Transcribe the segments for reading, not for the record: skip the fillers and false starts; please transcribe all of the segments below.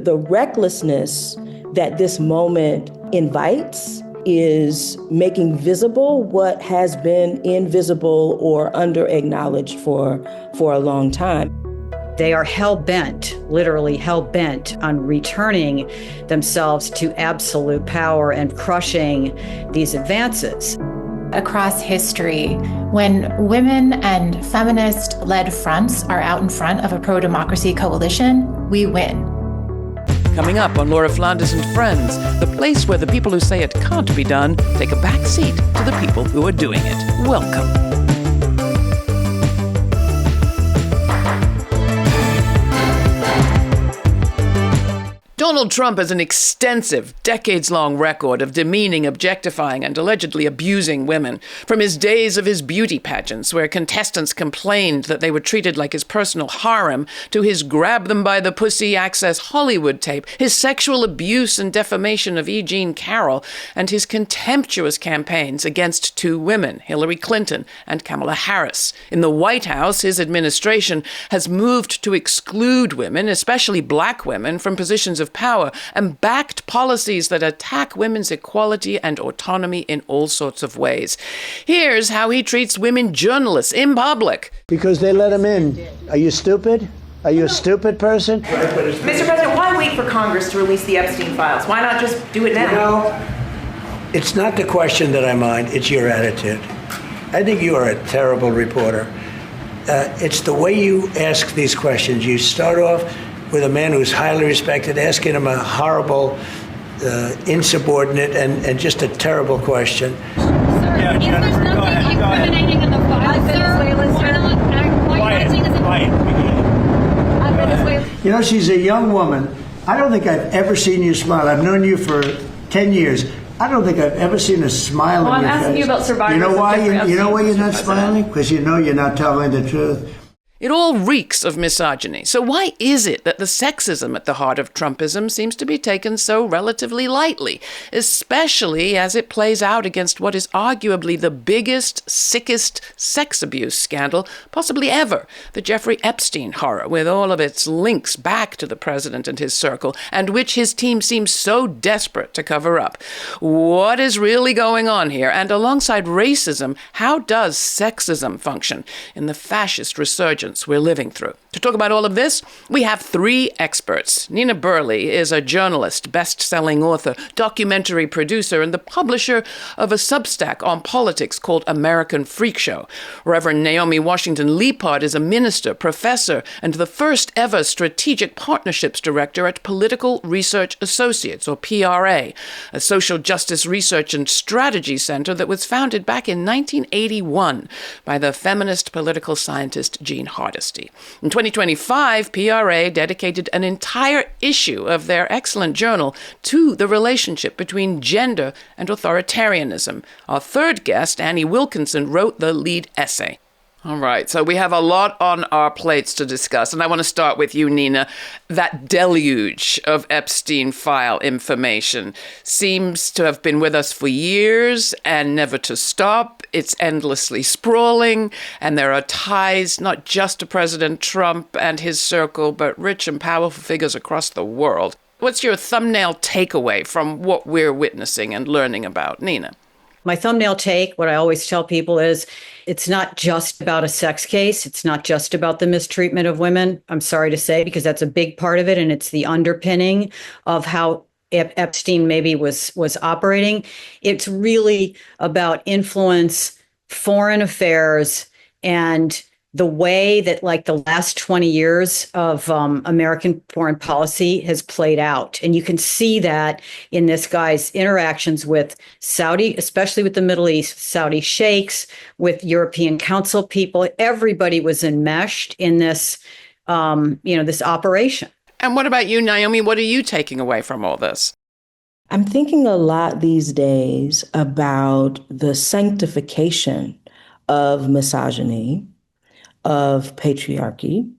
The recklessness that this moment invites is making visible what has been invisible or under-acknowledged for a long time. They are hell-bent, literally hell-bent, on returning themselves to absolute power and crushing these advances. Across history, when women and feminist-led fronts are out in front of a pro-democracy coalition, we win. Coming up on Laura Flanders and Friends, the place where the people who say it can't be done take a back seat to the people who are doing it. Welcome. Donald Trump has an extensive, decades-long record of demeaning, objectifying, and allegedly abusing women. From his days of his beauty pageants, where contestants complained that they were treated like his personal harem, to his grab-them-by-the-pussy access Hollywood tape, his sexual abuse and defamation of E. Jean Carroll, and his contemptuous campaigns against two women, Hillary Clinton and Kamala Harris. In the White House, his administration has moved to exclude women, especially black women, from positions of power and backed policies that attack women's equality and autonomy in all sorts of ways. Here's how he treats women journalists in public. Because they let him in. Are you stupid? Are you a stupid person? Mr. President, why wait for Congress to release the Epstein files? Why not just do it now? You know, it's not the question that I mind, it's your attitude. I think you are a terrible reporter. It's the way you ask these questions. You start off with a man who's highly respected, asking him a horrible, insubordinate, and just a terrible question. Sir, yeah, if there's nothing incriminating in the file, sir, why not saying You know, she's a young woman. I don't think I've ever seen you smile. I've known you for 10 years. I don't think I've ever seen a smile on your face. I'm asking you about survivors. You know why? You know why you're not smiling? Because you know you're not telling the truth. It all reeks of misogyny. So why is it that the sexism at the heart of Trumpism seems to be taken so relatively lightly, especially as it plays out against what is arguably the biggest, sickest sex abuse scandal possibly ever, the Jeffrey Epstein horror, with all of its links back to the president and his circle, and which his team seems so desperate to cover up? What is really going on here? And alongside racism, how does sexism function in the fascist resurgence we're living through? To talk about all of this, we have three experts. Nina Burleigh is a journalist, best-selling author, documentary producer, and the publisher of a Substack on politics called American Freakshow. Reverend Naomi Washington-Leapheart is a minister, professor, and the first ever strategic partnerships director at Political Research Associates, or PRA, a social justice research and strategy center that was founded back in 1981 by the feminist political scientist Jean Hardisty. In 2025, PRA dedicated an entire issue of their excellent journal to the relationship between gender and authoritarianism. Our third guest, Annie Wilkinson, wrote the lead essay. All right, so we have a lot on our plates to discuss, and I want to start with you, Nina. That deluge of Epstein file information seems to have been with us for years and never to stop. It's endlessly sprawling, and there are ties not just to President Trump and his circle, but rich and powerful figures across the world. What's your thumbnail takeaway from what we're witnessing and learning about, Nina? My thumbnail take, what I always tell people is, it's not just about a sex case. It's not just about the mistreatment of women. I'm sorry to say, because that's a big part of it. And it's the underpinning of how Epstein maybe was operating. It's really about influence, foreign affairs, and the way that like the last 20 years of American foreign policy has played out. And you can see that in this guy's interactions with Saudi, especially with the Middle East, Saudi sheikhs, with European Council people. Everybody was enmeshed in this, this operation. And what about you, Naomi? What are you taking away from all this? I'm thinking a lot these days about the sanctification of misogyny, of patriarchy.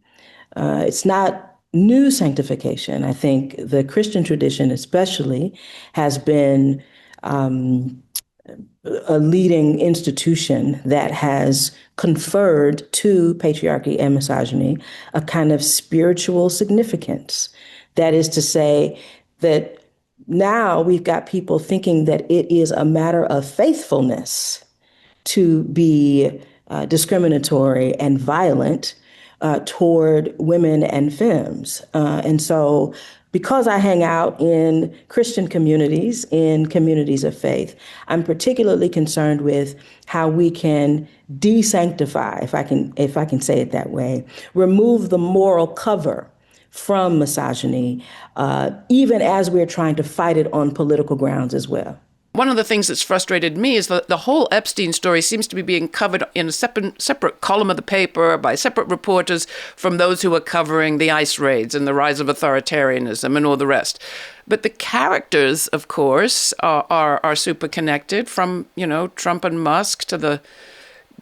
It's not new sanctification. I think the Christian tradition especially has been a leading institution that has conferred to patriarchy and misogyny a kind of spiritual significance That is to say that now we've got people thinking that it is a matter of faithfulness to be discriminatory and violent toward women and femmes. And so because I hang out in Christian communities, in communities of faith, I'm particularly concerned with how we can desanctify, if I can say it that way, remove the moral cover from misogyny, even as we're trying to fight it on political grounds as well. One of the things that's frustrated me is that the whole Epstein story seems to be being covered in a separate column of the paper by separate reporters from those who are covering the ICE raids and the rise of authoritarianism and all the rest. But the characters, of course, are super connected, from, Trump and Musk to the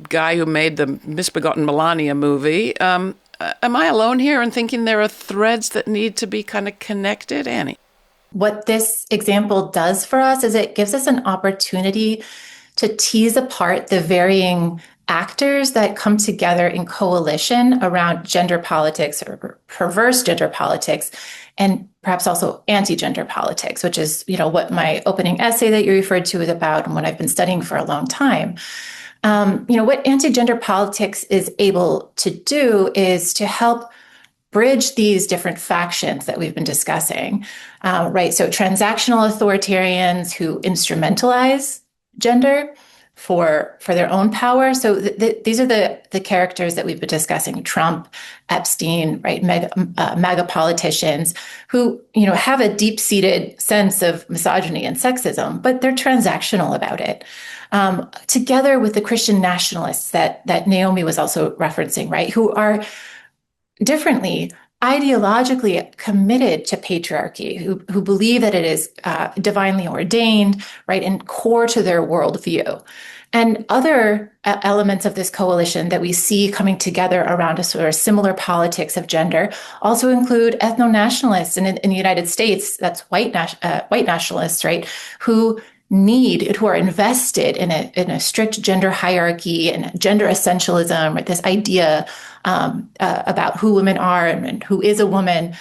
guy who made the misbegotten Melania movie. Am I alone here in thinking there are threads that need to be kind of connected, Annie? What this example does for us is it gives us an opportunity to tease apart the varying actors that come together in coalition around gender politics or perverse gender politics, and perhaps also anti-gender politics, which is, what my opening essay that you referred to is about and what I've been studying for a long time. What anti-gender politics is able to do is to help bridge these different factions that we've been discussing, right? So transactional authoritarians who instrumentalize gender for their own power. So these are the characters that we've been discussing: Trump, Epstein, right? MAGA politicians who, have a deep-seated sense of misogyny and sexism, but they're transactional about it. Together with the Christian nationalists that Naomi was also referencing, right? Who are differently ideologically committed to patriarchy, who believe that it is divinely ordained, right, and core to their worldview. And other elements of this coalition that we see coming together around a sort of similar politics of gender also include ethno-nationalists, and in the United States, that's white nationalists, right, who are invested in a strict gender hierarchy and gender essentialism, right? This idea about who women are and who is a woman,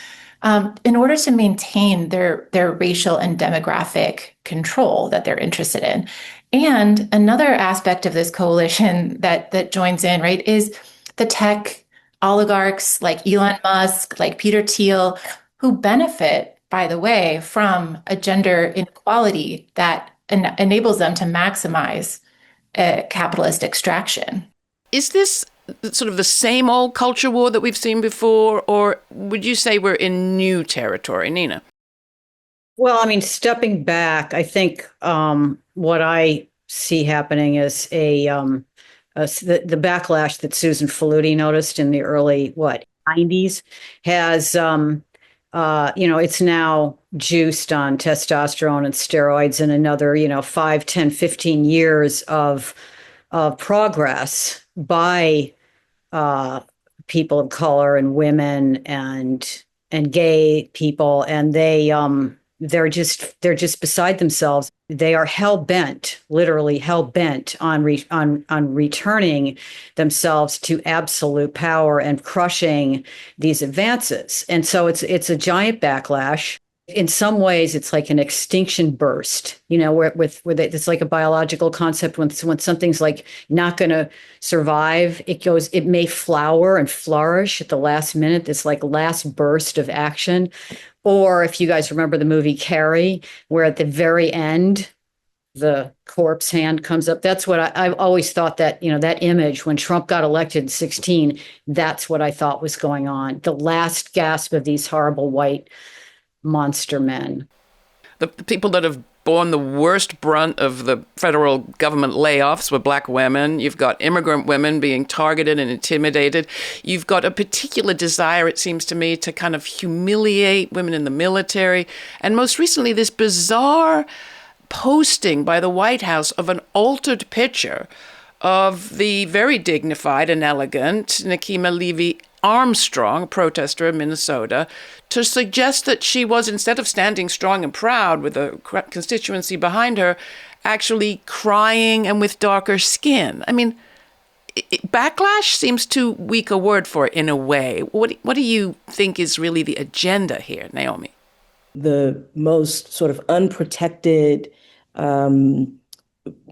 in order to maintain their racial and demographic control that they're interested in. And another aspect of this coalition that joins in, right, is the tech oligarchs like Elon Musk, like Peter Thiel, who benefit, by the way, from a gender inequality that enables them to maximize capitalist extraction. Is this sort of the same old culture war that we've seen before, or would you say we're in new territory, Nina? Well, stepping back, I think what I see happening is the backlash that Susan Faludi noticed in the early 90s has it's now juiced on testosterone and steroids and another, 5, 10, 15 years of progress by people of color and women and gay people, and they're just beside themselves. They are literally hell bent on returning themselves to absolute power and crushing these advances. And so it's a giant backlash. In some ways, it's like an extinction burst, where it's like a biological concept. When something's like not going to survive, it may flower and flourish at the last minute, this like last burst of action. Or if you guys remember the movie Carrie, where at the very end, the corpse hand comes up. That's what I've always thought, that, that image when Trump got elected in 2016, that's what I thought was going on. The last gasp of these horrible white monster men. The people that have borne the worst brunt of the federal government layoffs were Black women. You've got immigrant women being targeted and intimidated. You've got a particular desire, it seems to me, to kind of humiliate women in the military. And most recently, this bizarre posting by the White House of an altered picture of the very dignified and elegant Nikema Levy Armstrong, a protester in Minnesota, to suggest that she was, instead of standing strong and proud with a constituency behind her, actually crying and with darker skin. Backlash seems too weak a word for it in a way. What do you think is really the agenda here, Naomi? The most sort of unprotected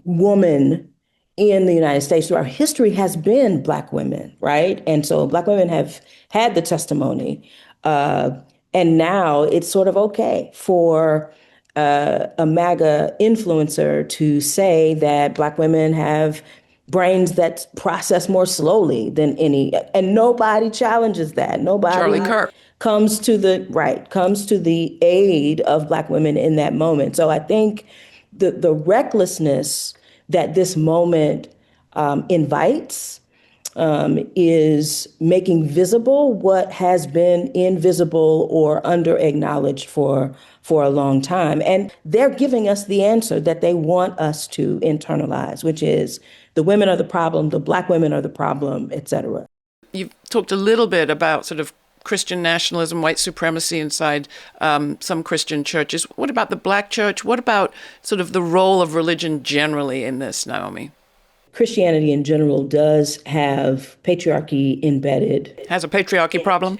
woman in the United States through our history has been Black women, right? And so Black women have had the testimony. And now it's sort of okay for a MAGA influencer to say that Black women have brains that process more slowly than any, and nobody challenges that. Nobody Charlie Kirk comes to the aid of Black women in that moment. So I think the recklessness that this moment invites is making visible what has been invisible or under acknowledged for a long time. And they're giving us the answer that they want us to internalize, which is the women are the problem, the Black women are the problem, et cetera. You've talked a little bit about sort of Christian nationalism, white supremacy inside some Christian churches. What about the Black church? What about sort of the role of religion generally in this, Naomi? Christianity in general does have patriarchy embedded. Has a patriarchy problem?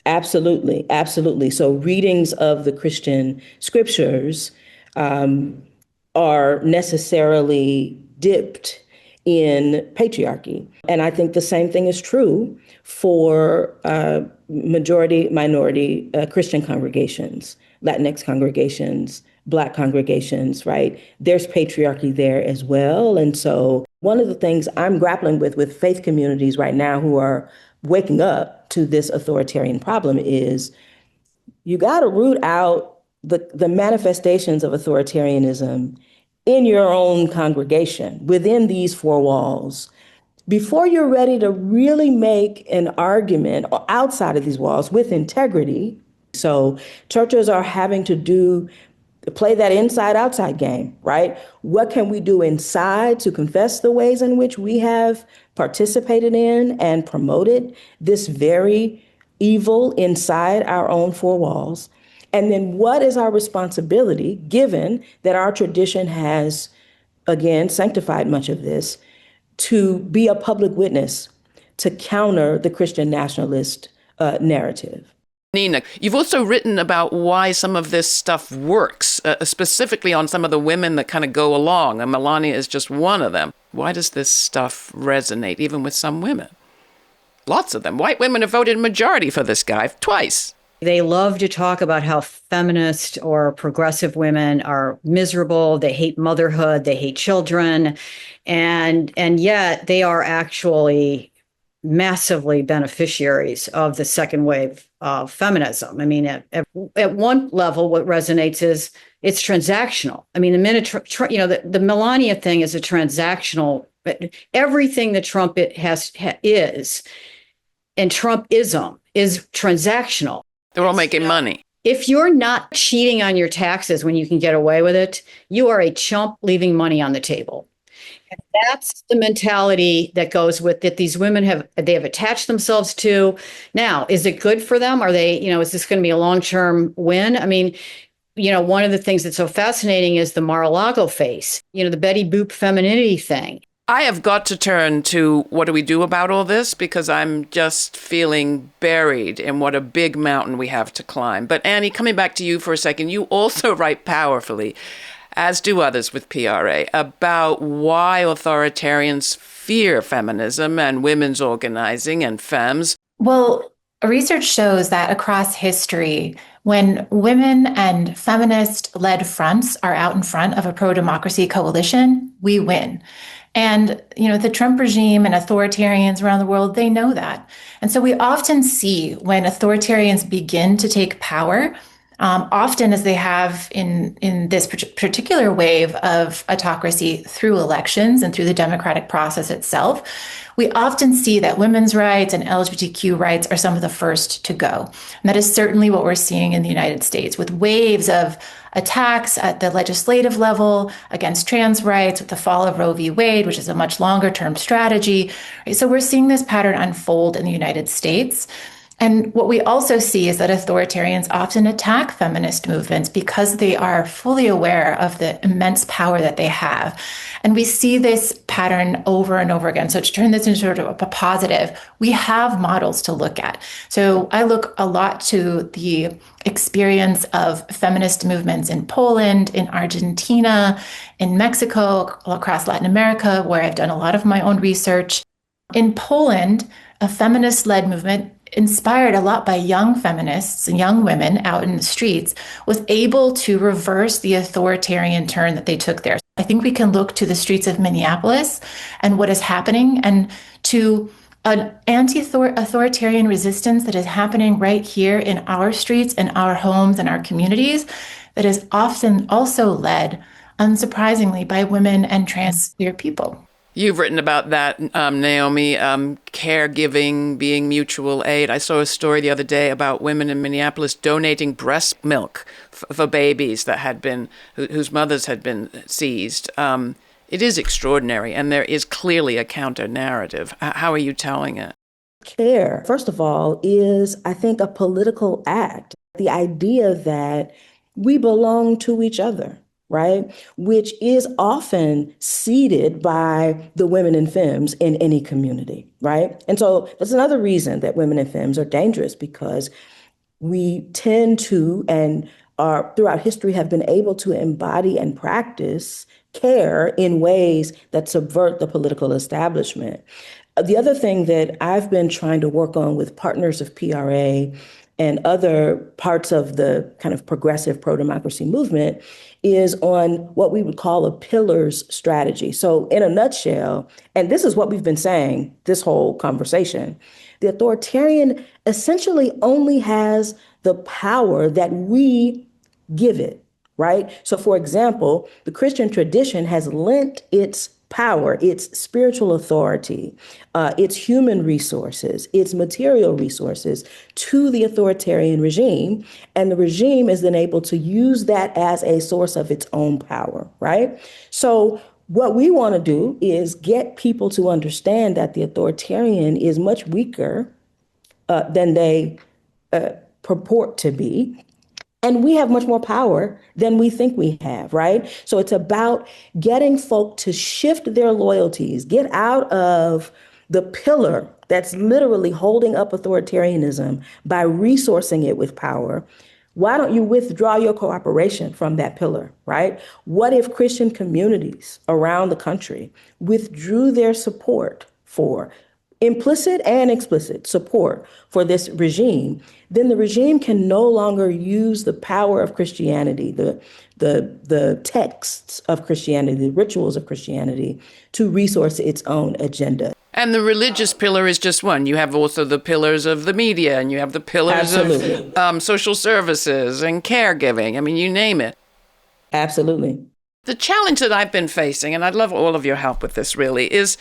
Absolutely, absolutely. So readings of the Christian scriptures are necessarily dipped in patriarchy. And I think the same thing is true for majority, minority Christian congregations, Latinx congregations, Black congregations, right? There's patriarchy there as well. And so one of the things I'm grappling with faith communities right now who are waking up to this authoritarian problem is you got to root out the manifestations of authoritarianism in your own congregation, within these four walls, before you're ready to really make an argument outside of these walls with integrity. So churches are having to play that inside-outside game, right? What can we do inside to confess the ways in which we have participated in and promoted this very evil inside our own four walls? And then what is our responsibility, given that our tradition has, again, sanctified much of this, to be a public witness to counter the Christian nationalist narrative? Nina, you've also written about why some of this stuff works, specifically on some of the women that kind of go along, and Melania is just one of them. Why does this stuff resonate, even with some women? Lots of them. White women have voted majority for this guy twice. They love to talk about how feminist or progressive women are miserable. They hate motherhood. They hate children. And yet they are actually massively beneficiaries of the second wave of feminism. I mean, at one level, what resonates is it's transactional. I mean, the minute, the Melania thing is a transactional, everything that Trump is, and Trumpism is transactional. They're all making money. If you're not cheating on your taxes when you can get away with it, you are a chump leaving money on the table. And that's the mentality that goes with it. These women have attached themselves to. Now, is it good for them? Are they, is this going to be a long-term win? I mean, one of the things that's so fascinating is the Mar-a-Lago face, the Betty Boop femininity thing. I have got to turn to what do we do about all this, because I'm just feeling buried in what a big mountain we have to climb. But Annie, coming back to you for a second, you also write powerfully, as do others with PRA, about why authoritarians fear feminism and women's organizing and femmes. Well, research shows that across history, when women and feminist-led fronts are out in front of a pro-democracy coalition, we win. And, the Trump regime and authoritarians around the world, they know that. And so we often see when authoritarians begin to take power, often as they have in this particular wave of autocracy through elections and through the democratic process itself, we often see that women's rights and LGBTQ rights are some of the first to go. And that is certainly what we're seeing in the United States, with waves of attacks at the legislative level against trans rights, with the fall of Roe v. Wade, which is a much longer term strategy. So we're seeing this pattern unfold in the United States. And what we also see is that authoritarians often attack feminist movements because they are fully aware of the immense power that they have. And we see this pattern over and over again. So to turn this into sort of a positive, we have models to look at. So I look a lot to the experience of feminist movements in Poland, in Argentina, in Mexico, across Latin America, where I've done a lot of my own research. In Poland, a feminist-led movement inspired a lot by young feminists and young women out in the streets, was able to reverse the authoritarian turn that they took there. I think we can look to the streets of Minneapolis and what is happening, and to an anti-authoritarian resistance that is happening right here in our streets, in our homes, in our communities, that is often also led, unsurprisingly, by women and trans queer people. You've written about that, Naomi, caregiving being mutual aid. I saw a story the other day about women in Minneapolis donating breast milk for babies that had been, whose mothers had been seized. It is extraordinary, and there is clearly a counter-narrative. How are you telling it? Care, first of all, is, I think, a political act. The idea that we belong to each other, right? Which is often seeded by the women and femmes in any community, right? And so that's another reason that women and femmes are dangerous, because we tend to, and are throughout history, have been able to embody and practice care in ways that subvert the political establishment. The other thing that I've been trying to work on with partners of PRA and other parts of the kind of progressive pro-democracy movement is on what we would call a pillars strategy. So in a nutshell, and this is what we've been saying this whole conversation, the authoritarian essentially only has the power that we give it, right? So for example, the Christian tradition has lent its power, its spiritual authority, its human resources, its material resources to the authoritarian regime. And the regime is then able to use that as a source of its own power, right? So what we want to do is get people to understand that the authoritarian is much weaker than they purport to be. And we have much more power than we think we have, right? So it's about getting folk to shift their loyalties, get out of the pillar that's literally holding up authoritarianism by resourcing it with power. Why don't you withdraw your cooperation from that pillar, right? What if Christian communities around the country withdrew their support for implicit and explicit support for this regime? Then the regime can no longer use the power of Christianity, the texts of Christianity, the rituals of Christianity, to resource its own agenda. And the religious pillar is just one. You have also the pillars of the media, and you have the pillars of social services and caregiving. I mean, you name it. Absolutely. The challenge that I've been facing, and I'd love all of your help with this really, is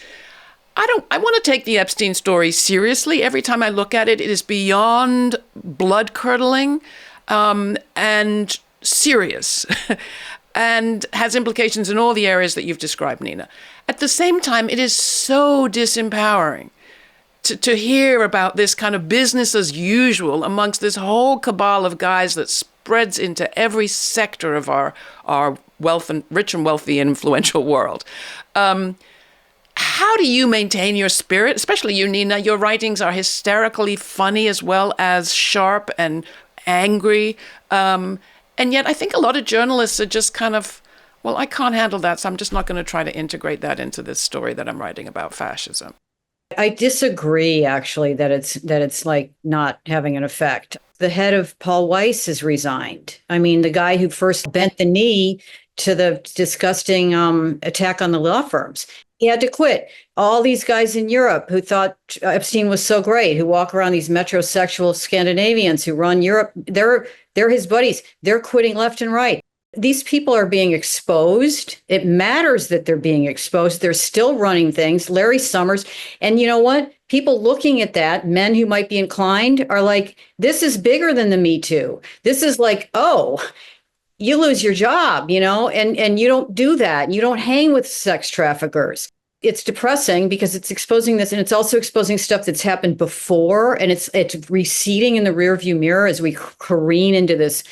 I want to take the Epstein story seriously. Every time I look at it, it is beyond blood-curdling and serious and has implications in all the areas that you've described, Nina. At the same time, it is so disempowering to hear about this kind of business as usual amongst this whole cabal of guys that spreads into every sector of our wealth and rich and wealthy and influential world. How do you maintain your spirit, especially you, Nina? Your writings are hysterically funny as well as sharp and angry. And yet I think a lot of journalists are just kind of, well, I can't handle that, so I'm just not going to try to integrate that into this story that I'm writing about fascism. I disagree, actually, that it's like not having an effect. The head of Paul Weiss has resigned. I mean, the guy who first bent the knee to the disgusting attack on the law firms. He had to quit. All these guys in Europe who thought Epstein was so great, who walk around, these metrosexual Scandinavians who run Europe, they're his buddies. They're quitting left and right. These people are being exposed. It matters that they're being exposed. They're still running things. Larry Summers. And you know what? People looking at that, men who might be inclined, are like, this is bigger than the Me Too. This is like, oh, you lose your job, and you don't do that. You don't hang with sex traffickers. it's depressing because it's exposing this, and it's also exposing stuff that's happened before, and it's receding in the rearview mirror as we careen into this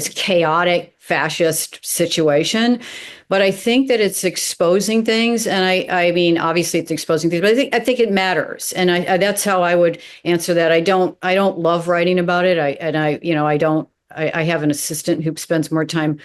chaotic fascist situation. But I think that it's exposing things, and I mean, obviously it's exposing things, but I think it matters, and I that's how I would answer that. I don't love writing about it. I have an assistant who spends more time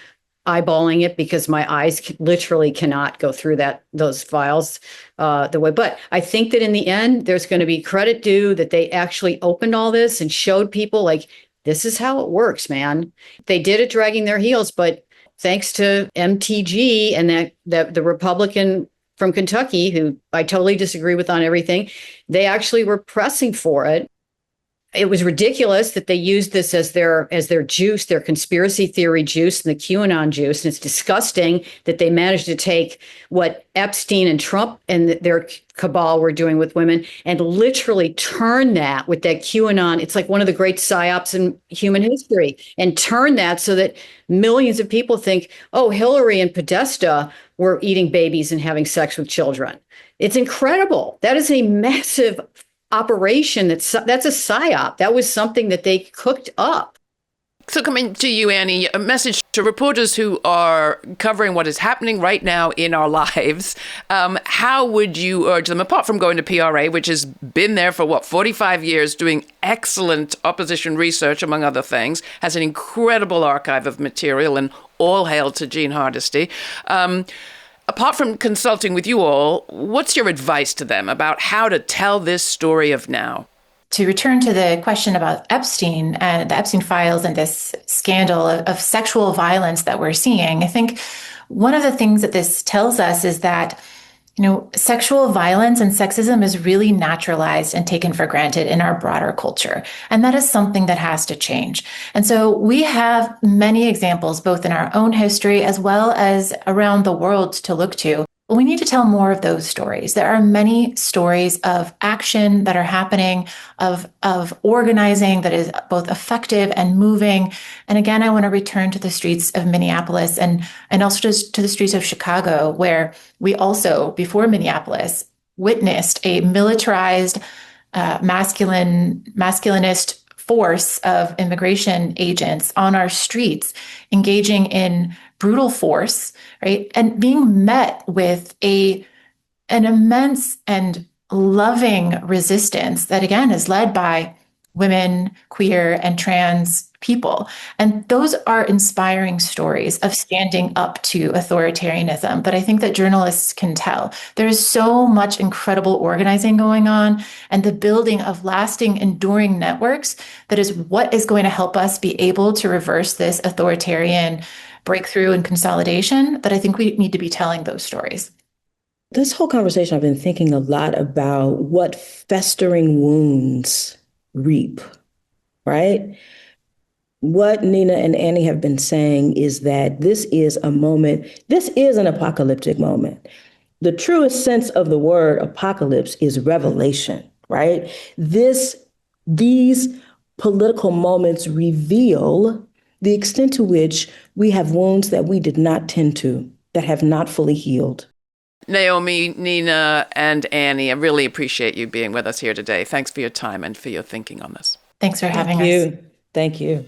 eyeballing it because my eyes literally cannot go through those files the way. But I think that in the end, there's going to be credit due that they actually opened all this and showed people like, this is how it works, man. They did it dragging their heels, but thanks to MTG and the Republican from Kentucky, who I totally disagree with on everything, they actually were pressing for it. It was ridiculous that they used this as their juice, their conspiracy theory juice and the QAnon juice. And it's disgusting that they managed to take what Epstein and Trump and their cabal were doing with women and literally turn that with that QAnon. It's like one of the great psyops in human history, and turn that so that millions of people think, oh, Hillary and Podesta were eating babies and having sex with children. It's incredible. That is a massive operation. That's a psyop. That was something that they cooked up. So coming to you, Annie, a message to reporters who are covering what is happening right now in our lives. How would you urge them, apart from going to PRA, which has been there for 45 years, doing excellent opposition research, among other things, has an incredible archive of material, and all hail to Jean Hardisty. Apart from consulting with you all, what's your advice to them about how to tell this story of now? To return to the question about Epstein and the Epstein files and this scandal of sexual violence that we're seeing, I think one of the things that this tells us is that, sexual violence and sexism is really naturalized and taken for granted in our broader culture. And that is something that has to change. And so we have many examples, both in our own history as well as around the world, to look to. We need to tell more of those stories. There are many stories of action that are happening, of organizing that is both effective and moving. And again, I want to return to the streets of Minneapolis and also just to the streets of Chicago, where we also, before Minneapolis, witnessed a militarized, masculinist force of immigration agents on our streets, engaging in brutal force, right? And being met with an immense and loving resistance that, again, is led by women, queer, and trans people. And those are inspiring stories of standing up to authoritarianism. But I think that journalists can tell there is so much incredible organizing going on, and the building of lasting, enduring networks that is what is going to help us be able to reverse this authoritarian breakthrough and consolidation, that I think we need to be telling those stories. This whole conversation, I've been thinking a lot about what festering wounds reap, right? What Nina and Annie have been saying is that this is an apocalyptic moment. The truest sense of the word apocalypse is revelation, right? These political moments reveal the extent to which we have wounds that we did not tend to, that have not fully healed. Naomi, Nina, and Annie, I really appreciate you being with us here today. Thanks for your time and for your thinking on this. Thanks for having us. Thank you.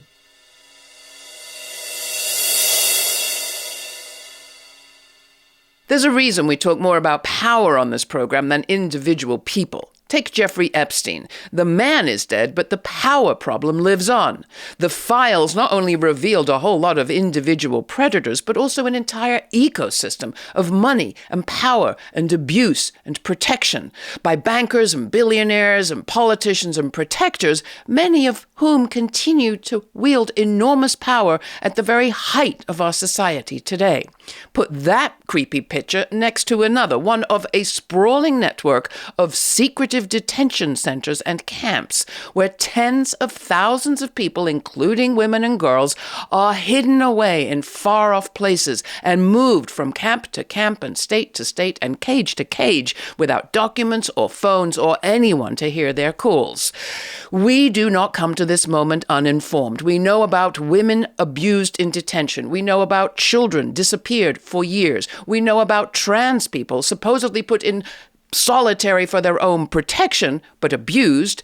There's a reason we talk more about power on this program than individual people. Take Jeffrey Epstein. The man is dead, but the power problem lives on. The files not only revealed a whole lot of individual predators, but also an entire ecosystem of money and power and abuse and protection by bankers and billionaires and politicians and protectors, many of whom continue to wield enormous power at the very height of our society today. Put that creepy picture next to another, one of a sprawling network of secretive detention centers and camps where tens of thousands of people, including women and girls, are hidden away in far-off places and moved from camp to camp and state to state and cage to cage without documents or phones or anyone to hear their calls. We do not come to this moment uninformed. We know about women abused in detention. We know about children disappeared for years. We know about trans people supposedly put in solitary for their own protection, but abused.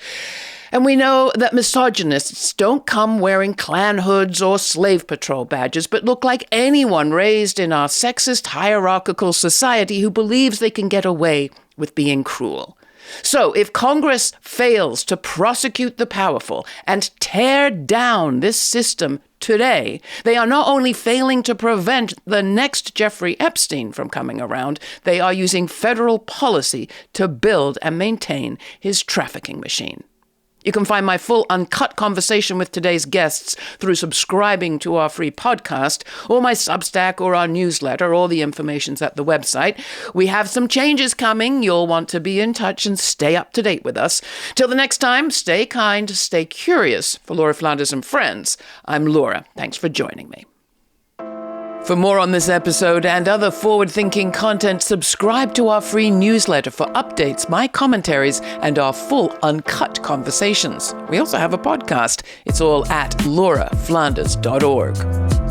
And we know that misogynists don't come wearing clan hoods or slave patrol badges, but look like anyone raised in our sexist hierarchical society who believes they can get away with being cruel. So if Congress fails to prosecute the powerful and tear down this system today, they are not only failing to prevent the next Jeffrey Epstein from coming around, they are using federal policy to build and maintain his trafficking machine. You can find my full uncut conversation with today's guests through subscribing to our free podcast, or my Substack, or our newsletter. All the information's at the website. We have some changes coming. You'll want to be in touch and stay up to date with us. Till the next time, stay kind, stay curious. For Laura Flanders and friends, I'm Laura. Thanks for joining me. For more on this episode and other forward-thinking content, subscribe to our free newsletter for updates, my commentaries, and our full uncut conversations. We also have a podcast. It's all at lauraflanders.org.